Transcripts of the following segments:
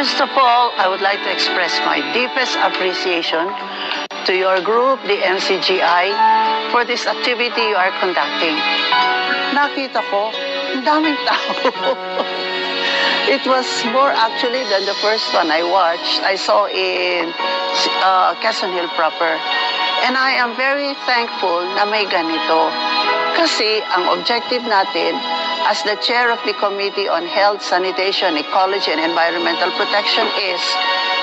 First of all, I would like to express my deepest appreciation to your group, the MCGI, for this activity you are conducting. Nakita ko, ang daming tao. It was more actually than the first one I watched. I saw in Quezon Hill proper. And I am very thankful na may ganito. Kasi ang objective natin as the chair of the Committee on Health, Sanitation, Ecology, and Environmental Protection is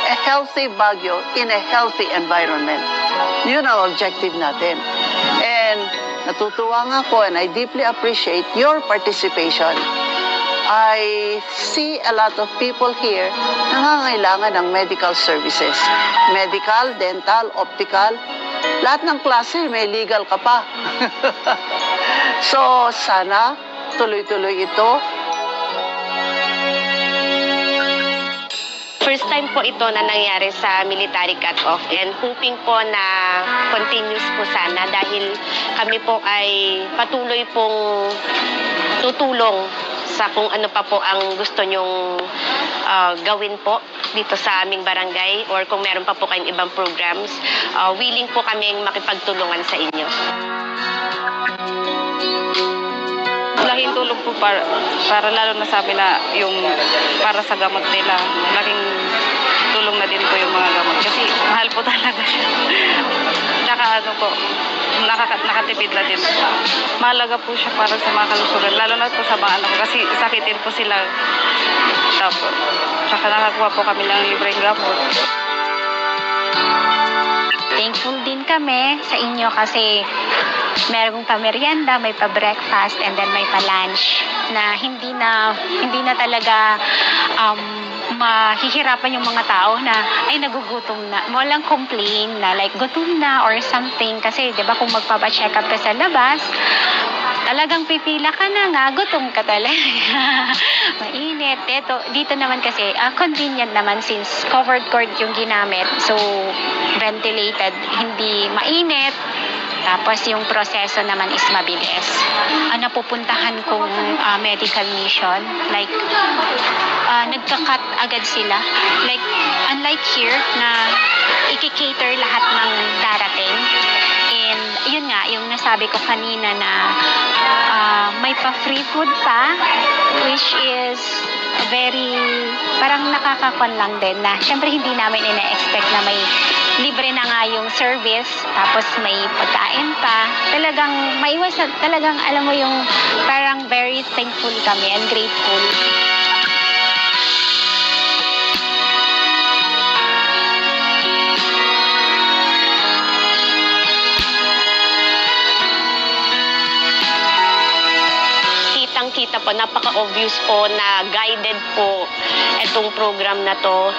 a healthy Baguio in a healthy environment. Yun ang objective natin. And natutuwa nga ako and I deeply appreciate your participation. I see a lot of people here nangangailangan ng medical services. Medical, dental, optical, lahat ng klase, may legal ka pa. So, sana tuloy-tuloy ito. First time po ito na nangyari sa military cut-off and hoping po na continuous po sana dahil kami po ay patuloy pong tutulong sa kung ano pa po ang gusto nyong gawin po dito sa aming barangay or kung meron pa po kayong ibang programs, willing po kaming makipagtulungan sa inyo. Laking tulong po para lalo na sabi na yung para sa gamot nila. Laking tulong na din po yung mga gamot kasi mahal po talaga siya. Tsaka ano po, nakatipid na din. Mahalaga po siya para sa mga kalusugan, lalo na po sa mga anak ko kasi sakitin po sila. Tapos, tsaka nakakuha po kami ng libreng gamot. Thankful din kami sa inyo kasi merong pa-merienda, may pa-breakfast, and then may pa-lunch na hindi na talaga mahihirapan yung mga tao na ay nagugutom na. Walang complain na like gutom na or something kasi 'di ba kung magpapa-check up ka sa labas, talagang pipila ka na nga, gutom ka talaga. Mainit. Dito naman kasi, convenient naman since covered court yung ginamit. So, ventilated, hindi mainit. Tapos yung proseso naman is mabilis. Napupuntahan kong medical mission, like, nagka-cut agad sila. Like, unlike here, na i-cater lahat ng darating. And yun nga, yung nasabi ko kanina na may pa-free food pa, which is very, parang nakakakon lang din na syempre hindi namin ina-expect na may libre na nga yung service, tapos may pagkain pa. Talagang maiwasan, talagang alam mo yung parang very thankful kami and grateful. Kita po, napaka-obvious po na guided po itong program na to.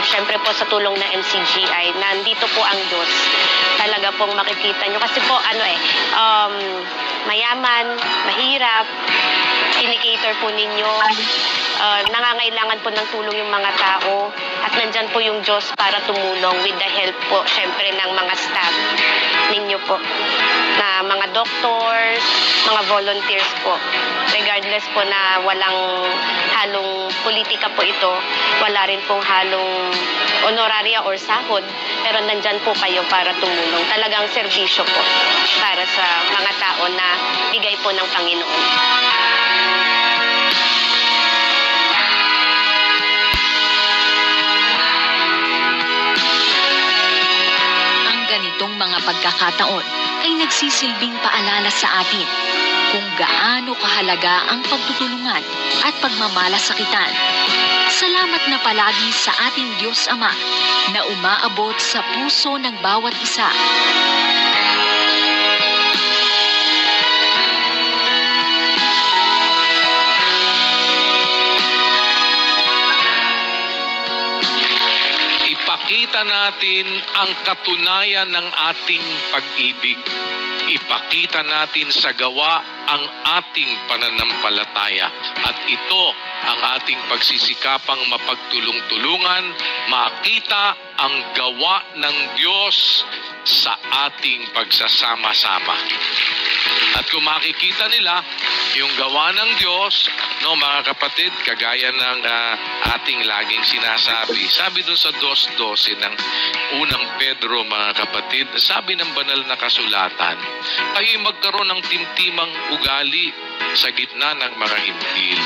Siyempre po sa tulong ng MCGI, nandito po ang Diyos. Talaga pong makikita nyo. Kasi po, mayaman, mahirap, kinikater po ninyo. Nangangailangan po ng tulong yung mga tao. At nandyan po yung Diyos para tumulong with the help po, siyempre, ng mga staff ninyo po. Na mga doctors, mga volunteers po. Regardless po na walang halong politika po ito, wala rin pong halong honoraria or sahod, pero nandyan po kayo para tumulong. Talagang serbisyo po para sa mga tao na bigay po ng Panginoon. Ang ganitong mga pagkakataon ay nagsisilbing paalala sa atin kung gaano kahalaga ang pagtutulungan at pagmamalasakitan. Salamat na palagi sa ating Diyos Ama na umaabot sa puso ng bawat isa. Ipakita natin ang katunayan ng ating pag-ibig. Ipakita natin sa gawa ang ating pananampalataya at ito ang ating pagsisikapang mapagtulong-tulungan, makita ang gawa ng Diyos sa ating pagsasama-sama. At kung makikita nila yung gawa ng Diyos, no, mga kapatid, kagaya ng ating laging sinasabi, sabi dun sa 2:12 ng unang Pedro, mga kapatid, sabi ng banal na kasulatan, kayo'y magkaroon ng timtimang ugali sa gitna ng mga hintil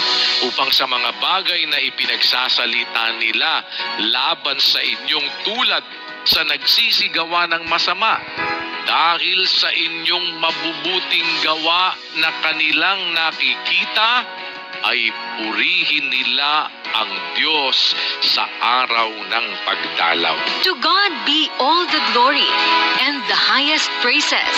upang sa mga bagay na ipinagsasalita nila laban sa inyong tulad sa nagsisigawa ng masama, dahil sa inyong mabubuting gawa na kanilang nakikita, ay purihin nila ang Diyos sa araw ng pagdalaw. To God be all the glory and the highest praises.